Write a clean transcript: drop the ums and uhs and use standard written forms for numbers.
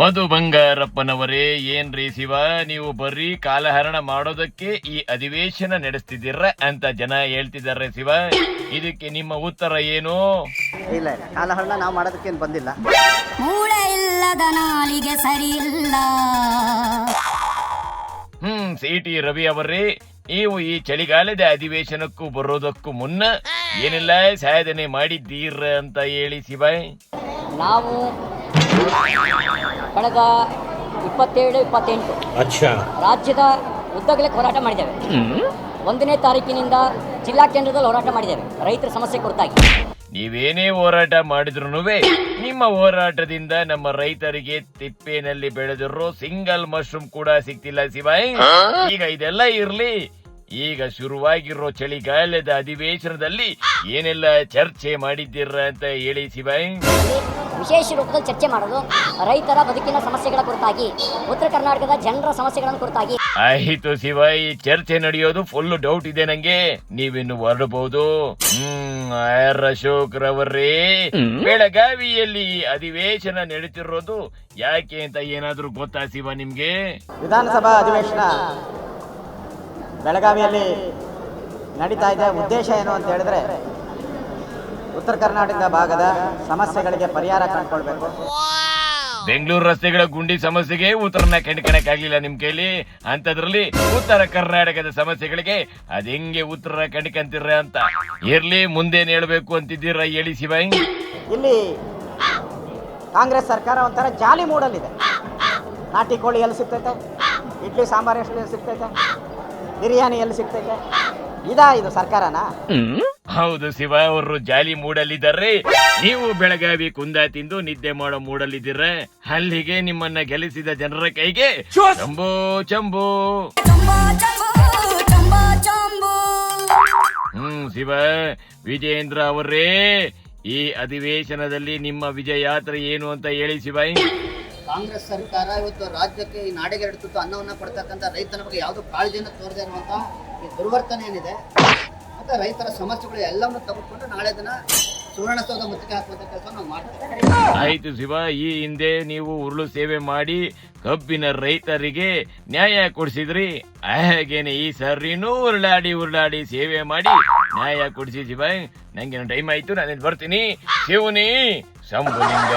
ಮಧು ಬಂಗಾರಪ್ಪನವರೇ, ಏನ್ರಿ ಶಿವ, ನೀವು ಬರ್ರಿ ಕಾಲಹರಣ ಮಾಡೋದಕ್ಕೆ ಈ ಅಧಿವೇಶನ ನಡೆಸ್ತಿದ್ದೀರ ಅಂತ ಜನ ಹೇಳ್ತಿದ್ದಾರೆ ಶಿವ. ಇದಕ್ಕೆ ನಿಮ್ಮ ಉತ್ತರ ಏನು? ಇಲ್ಲ, ಕಾಲಹರಣ ನಾವು ಮಾಡೋದಕ್ಕೇನು ಬಂದಿಲ್ಲ. ಮೂಳೆ ಇಲ್ಲದ ನಾಲಿಗೆ ಸರಿ ಇಲ್ಲ. ಸಿ.ಟಿ. ರವಿ ಅವರೇ, ನೀವು ಈ ಚಳಿಗಾಲದ ಅಧಿವೇಶನಕ್ಕೂ ಬರೋದಕ್ಕೂ ಮುನ್ನ ಏನೆಲ್ಲ ಸಾಧನೆ ಮಾಡಿದ್ದೀರ ಅಂತ ಹೇಳಿ ಶಿವ. ನಾವು ಕಳೆದ 27-28 ರಾಜ್ಯದ ಉದ್ದಗಲಕ್ಕೆ ಹೋರಾಟ ಮಾಡಿದ್ದೇವೆ. 1ನೇ ತಾರೀಕಿನಿಂದ ಜಿಲ್ಲಾ ಕೇಂದ್ರದಲ್ಲಿ ಹೋರಾಟ ಮಾಡಿದ್ದೇವೆ ರೈತರ ಸಮಸ್ಯೆ ಕುರಿತಾಗಿ. ನೀವೇನೇ ಹೋರಾಟ ಮಾಡಿದ್ರು ನಿಮ್ಮ ಹೋರಾಟದಿಂದ ನಮ್ಮ ರೈತರಿಗೆ ತಿಪ್ಪೆನಲ್ಲಿ ಬೆಳೆದಿರೋ ಸಿಂಗಲ್ ಮಶ್ರೂಮ್ ಕೂಡ ಸಿಗ್ತಿಲ್ಲ ಶಿವ. ಈಗ ಇದೆಲ್ಲ ಇರ್ಲಿ, ಈಗ ಶುರುವಾಗಿರೋ ಚಳಿಗಾಲದ ಅಧಿವೇಶನದಲ್ಲಿ ಏನೆಲ್ಲ ಚರ್ಚೆ ಮಾಡಿದ್ದೀರ ಅಂತ ಹೇಳಿ ಶಿವ. ವಿಶೇಷ ರೂಪದಲ್ಲಿ ಚರ್ಚೆ ಮಾಡೋದು ರೈತರ ಬದುಕಿನ ಸಮಸ್ಯೆಗಳ ಕುರಿತಾಗಿ, ಉತ್ತರ ಕರ್ನಾಟಕದ ಜನರ ಸಮಸ್ಯೆಗಳನ್ನು ಕುರಿತಾಗಿ. ಆಯ್ತು ಶಿವ, ಈ ಚರ್ಚೆ ನಡೆಯೋದು ಫುಲ್ ಡೌಟ್ ಇದೆ ನಂಗೆ, ನೀವಿನ್ನು ಹೊರಡಬಹುದು. ಅಶೋಕ್ ರವರೇ, ಬೆಳಗಾವಿಯಲ್ಲಿ ಅಧಿವೇಶನ ನಡೀತಿರೋದು ಯಾಕೆ ಅಂತ ಏನಾದ್ರೂ ಗೊತ್ತಾ ಶಿವ ನಿಮ್ಗೆ? ವಿಧಾನಸಭಾ ಅಧಿವೇಶನ ಬೆಳಗಾವಿಯಲ್ಲಿ ನಡೀತಾ ಇದೆ. ಉದ್ದೇಶ ಏನು ಅಂತ ಹೇಳಿದ್ರೆ, ಉತ್ತರ ಕರ್ನಾಟಕದ ಭಾಗದ ಸಮಸ್ಯೆಗಳಿಗೆ ಪರಿಹಾರ ಕಂಡುಕೊಳ್ಬೇಕು. ಬೆಂಗಳೂರು ರಸ್ತೆಗಳ ಗುಂಡಿ ಸಮಸ್ಯೆಗೆ ಉತ್ತರನ ಕಂಡುಕಣಕ್ಕಾಗ್ಲಿಲ್ಲ ನಿಮ್ ಕೈಲಿ, ಅಂತದ್ರಲ್ಲಿ ಉತ್ತರ ಕರ್ನಾಟಕದ ಸಮಸ್ಯೆಗಳಿಗೆ ಅದ್ ಹೆಂಗೆ ಉತ್ತರ ಕಂಡುಕಂತೀರ ಅಂತ. ಇರ್ಲಿ, ಮುಂದೇನ್ ಹೇಳ್ಬೇಕು ಅಂತಿದ್ದೀರ ಹೇಳಿ ಶಿವ. ಇಲ್ಲಿ ಕಾಂಗ್ರೆಸ್ ಸರ್ಕಾರ ಒಂಥರ ಜಾಲಿ ಮೂಡಲ್ಲಿದೆ. ನಾಟಿ ಕೋಳಿ ಎಲ್ಲಿ ಸಿಗ್ತೈತೆ, ಇಡ್ಲಿ ಸಾಂಬಾರು ಎಲ್ಲಿ ಸಿಗ್ತೈತೆ, ಬಿರಿಯಾನಿ ಎಲ್ಲಿ ಸಿಗ್ತೈತೆ, ಇದು ಸರ್ಕಾರನಾ? ಹೌದು ಶಿವ, ಅವರು ಜಾಲಿ ಮೂಡಲ್ಲಿದ್ದಾರೆ. ನೀವು ಬೆಳಗಾವಿ ಕುಂದ ತಿಂದು ನಿದ್ದೆ ಮಾಡೋ ಮೂಡಲ್ಲಿದ್ದೀರ. ಅಲ್ಲಿಗೆ ನಿಮ್ಮನ್ನ ಗೆಲ್ಲಿಸಿದ ಜನರ ಕೈಗೆ ಚಂಬೋ ಚಂಬೋ. ಶಿವ. ವಿಜಯೇಂದ್ರ ಅವರೇ, ಈ ಅಧಿವೇಶನದಲ್ಲಿ ನಿಮ್ಮ ವಿಜಯ ಯಾತ್ರೆ ಏನು ಅಂತ ಹೇಳಿ ಶಿವ. ಕಾಂಗ್ರೆಸ್ ಸರ್ಕಾರ ಇವತ್ತು ರಾಜ್ಯಕ್ಕೆ ಈ ನಾಡಿಗೆ ತುತ್ತು ಅನ್ನವನ್ನ ಕೊಡ್ತಕ್ಕಂಥ ರೈತನ ಬಗ್ಗೆ ಯಾವುದು ಕಾಳಜಿಯನ್ನು ತೋರದೆ ಅನ್ನುವಂಥ ಈ ದುರ್ವರ್ತನೆ ಏನಿದೆ, ಮತ್ತೆ ರೈತರ ಸಮಸ್ಯೆಗಳು ಎಲ್ಲವನ್ನು ತೆಗೆದುಕೊಂಡು ನಾಳೆ ದಿನ ಸುವರ್ಣಸೌಧ ಮುತ್ತಿಗೆ ಹಾಕುವಂತ ಕೆಲಸ ನಾವು ಮಾಡ್ತೇವೆ. ಆಯ್ತು ಶಿವ, ಈ ಹಿಂದೆ ನೀವು ಉರುಳು ಸೇವೆ ಮಾಡಿ ಕಬ್ಬಿನ ರೈತರಿಗೆ ನ್ಯಾಯ ಕೊಡಿಸಿದ್ರಿ, ಹಾಗೇನೆ ಈ ಸರಿನೂ ಉರುಳಾಡಿ ಸೇವೆ ಮಾಡಿ ನ್ಯಾಯ ಕೊಡಿಸಿ ಶಿವ. ನಂಗೆ ಟೈಮ್ ಆಯ್ತು, ನಾನು ಬರ್ತೀನಿ. ಶಿವನಿ ಶಂಭುಲಿಂಗ.